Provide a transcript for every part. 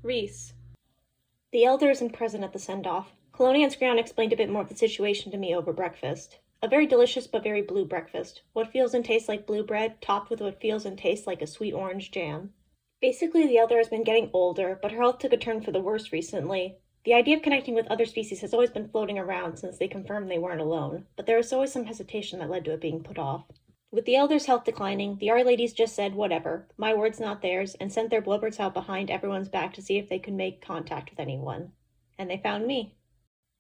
Reese. The elder isn't present at the send-off. Colonia and Scrawn explained a bit more of the situation to me over breakfast. A very delicious but very blue breakfast. What feels and tastes like blue bread, topped with what feels and tastes like a sweet orange jam. Basically, the elder has been getting older, but her health took a turn for the worse recently. The idea of connecting with other species has always been floating around since they confirmed they weren't alone, but there was always some hesitation that led to it being put off. With the elder's health declining, the ladies just said whatever, my words not theirs, and sent their blubberts out behind everyone's back to see if they could make contact with anyone. And they found me.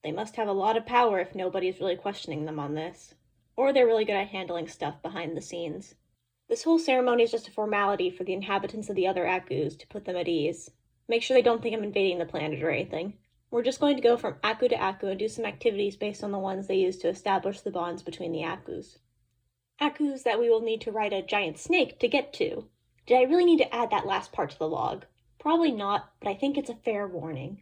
They must have a lot of power if nobody is really questioning them on this. Or they're really good at handling stuff behind the scenes. This whole ceremony is just a formality for the inhabitants of the other Akus to put them at ease. Make sure they don't think I'm invading the planet or anything. We're just going to go from Aku to Aku and do some activities based on the ones they use to establish the bonds between the Akus. Akus that we will need to ride a giant snake to get to. Did I really need to add that last part to the log? Probably not, but I think it's a fair warning.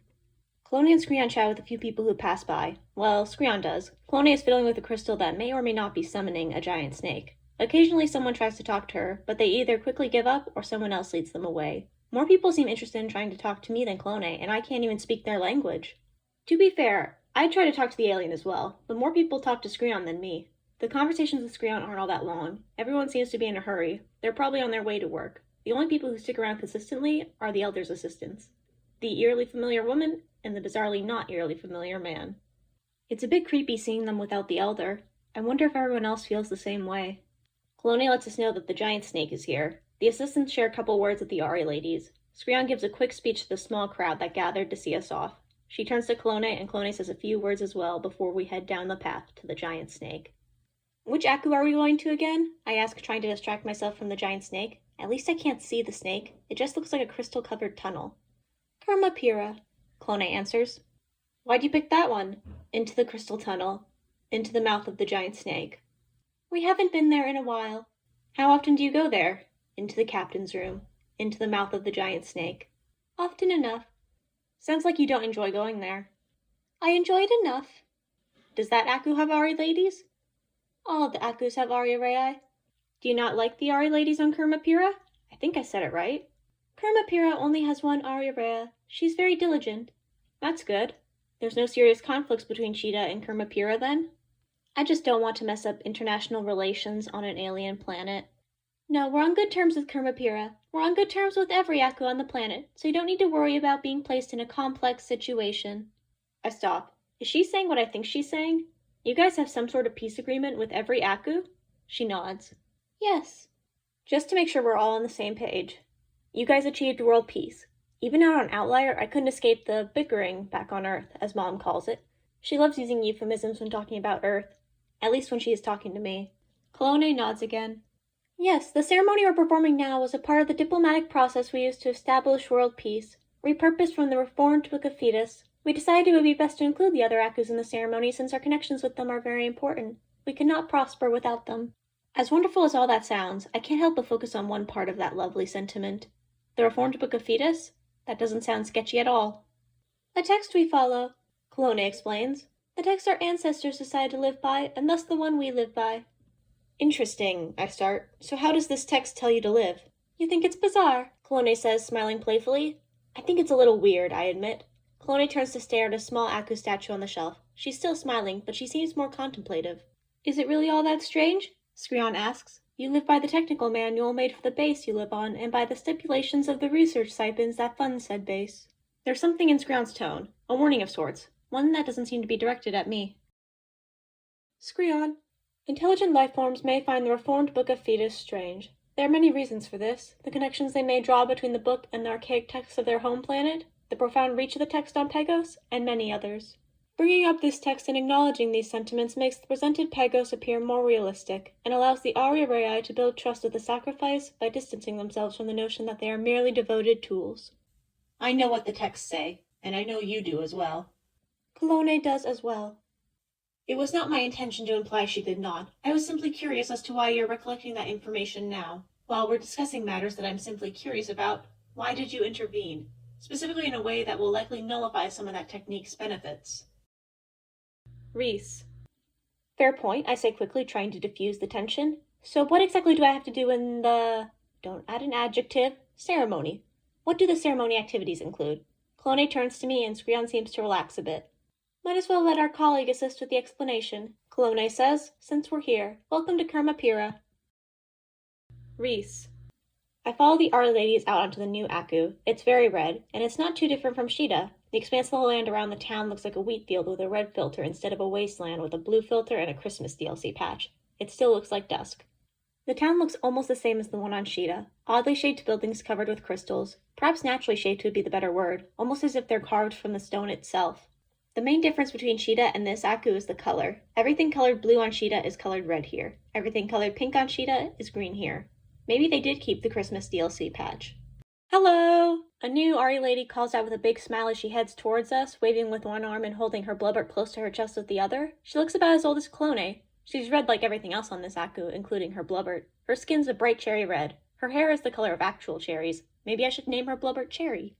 Colonia and Scrawn chat with a few people who pass by. Well, Scrawn does. Colonia is fiddling with a crystal that may or may not be summoning a giant snake. Occasionally someone tries to talk to her, but they either quickly give up or someone else leads them away. More people seem interested in trying to talk to me than Colonia, and I can't even speak their language. To be fair, I'd try to talk to the alien as well, but more people talk to Scrawn than me. The conversations with Scrawn aren't all that long. Everyone seems to be in a hurry. They're probably on their way to work. The only people who stick around consistently are the elder's assistants. The eerily familiar woman and the bizarrely not eerily familiar man. It's a bit creepy seeing them without the elder. I wonder if everyone else feels the same way. Colonia lets us know that the giant snake is here. The assistants share a couple words with the ladies. Scrawn gives a quick speech to the small crowd that gathered to see us off. She turns to Colonia, and Colonia says a few words as well before we head down the path to the giant snake. Which Aku are we going to again? I ask, trying to distract myself from the giant snake. At least I can't see the snake. It just looks like a crystal-covered tunnel. Kermapira, Colonia answers. Why'd you pick that one? Into the crystal tunnel. Into the mouth of the giant snake. We haven't been there in a while. How often do you go there? Into the captain's room. Into the mouth of the giant snake. Often enough. Sounds like you don't enjoy going there. I enjoy it enough. Does that Aku have ladies? All of the Akus have Rei. Do you not like the ladies on Kermapira? I think I said it right. Kermapira only has one Rei. She's very diligent. That's good. There's no serious conflicts between Cheetah and Kermapira then? I just don't want to mess up international relations on an alien planet. No, we're on good terms with Kermapira. We're on good terms with every Aku on the planet, so you don't need to worry about being placed in a complex situation. I stop. Is she saying what I think she's saying? You guys have some sort of peace agreement with every Aku? She nods. Yes. Just to make sure we're all on the same page. You guys achieved world peace. Even out on Outlier, I couldn't escape the bickering back on Earth, as Mom calls it. She loves using euphemisms when talking about Earth. At least when she is talking to me. Colonia nods again. Yes, the ceremony we're performing now was a part of the diplomatic process we used to establish world peace. Repurposed from the reformed Book of Fetus, we decided it would be best to include the other Akus in the ceremony since our connections with them are very important. We could not prosper without them. As wonderful as all that sounds, I can't help but focus on one part of that lovely sentiment. The reformed Book of Fetus? That doesn't sound sketchy at all. The text we follow, Colonia explains. The text our ancestors decided to live by, and thus the one we live by. Interesting, I start. So how does this text tell you to live? You think it's bizarre, Colonia says, smiling playfully. I think it's a little weird, I admit. Colonia turns to stare at a small Aku statue on the shelf. She's still smiling, but she seems more contemplative. Is it really all that strange? Scrawn asks. You live by the technical manual made for the base you live on, and by the stipulations of the research stipends that fund said base. There's something in Scrawn's tone, a warning of sorts, one that doesn't seem to be directed at me. Scrawn. Intelligent life forms may find the reformed Book of Fetus strange. There are many reasons for this. The connections they may draw between the book and the archaic texts of their home planet, the profound reach of the text on Pagos, and many others. Bringing up this text and acknowledging these sentiments makes the presented Pagos appear more realistic, and allows the Rei to build trust with the sacrifice by distancing themselves from the notion that they are merely devoted tools. I know what the texts say, and I know you do as well. Colonia does as well. It was not my intention to imply she did not. I was simply curious as to why you're recollecting that information now. While we're discussing matters that I'm simply curious about, why did you intervene? Specifically in a way that will likely nullify some of that technique's benefits. Reese. Fair point, I say quickly, trying to diffuse the tension. So what exactly do I have to do in the... don't add an adjective, ceremony? What do the ceremony activities include? Clone turns to me and Screon seems to relax a bit. Might as well let our colleague assist with the explanation, Clone says, since we're here. Welcome to Kermapira. Reese. I follow the Our Ladies out onto the new Aku. It's very red, and it's not too different from Sheeta. The expanse of the land around the town looks like a wheat field with a red filter instead of a wasteland with a blue filter and a Christmas DLC patch. It still looks like dusk. The town looks almost the same as the one on Sheeta. Oddly shaped buildings covered with crystals. Perhaps naturally shaped would be the better word, almost as if they're carved from the stone itself. The main difference between Sheeta and this Aku is the color. Everything colored blue on Sheeta is colored red here. Everything colored pink on Sheeta is green here. Maybe they did keep the Christmas DLC patch. Hello! A new Ari lady calls out with a big smile as she heads towards us, waving with one arm and holding her blubbert close to her chest with the other. She looks about as old as Clone. She's red like everything else on this Aku, including her blubbert. Her skin's a bright cherry red. Her hair is the color of actual cherries. Maybe I should name her Blubbert Cherry.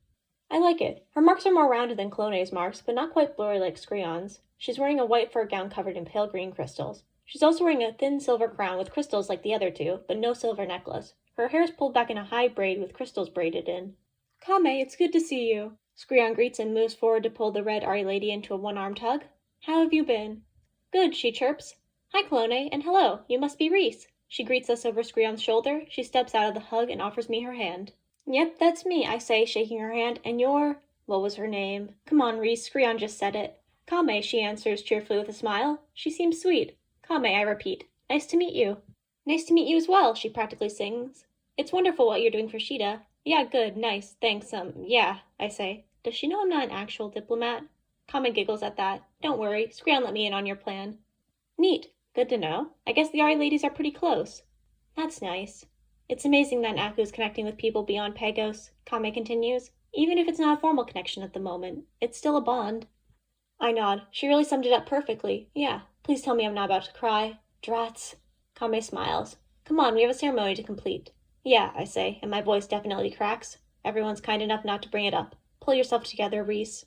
I like it. Her marks are more rounded than Clone's marks, but not quite blurry like Screon's. She's wearing a white fur gown covered in pale green crystals. She's also wearing a thin silver crown with crystals like the other two, but no silver necklace. Her hair is pulled back in a high braid with crystals braided in. Kame, it's good to see you. Screon greets and moves forward to pull the red Ari lady into a one-armed hug. How have you been? Good, she chirps. Hi, Clone, and hello, you must be Reese. She greets us over Screon's shoulder. She steps out of the hug and offers me her hand. Yep, that's me, I say, shaking her hand, and you're... What was her name? Come on, Reese, Screon just said it. Kame, she answers cheerfully with a smile. She seems sweet. Kame, I repeat. Nice to meet you. Nice to meet you as well, she practically sings. It's wonderful what you're doing for Sheeta. Yeah, good, nice, thanks, yeah, I say. Does she know I'm not an actual diplomat? Kame giggles at that. Don't worry, Screon let me in on your plan. Neat. Good to know. I guess the Ari ladies are pretty close. That's nice. It's amazing that Aku is connecting with people beyond Pagos, Kame continues. Even if it's not a formal connection at the moment, it's still a bond. I nod. She really summed it up perfectly. Yeah. Please tell me I'm not about to cry. Drats. Kame smiles. Come on, we have a ceremony to complete. Yeah, I say, and my voice definitely cracks. Everyone's kind enough not to bring it up. Pull yourself together, Reese.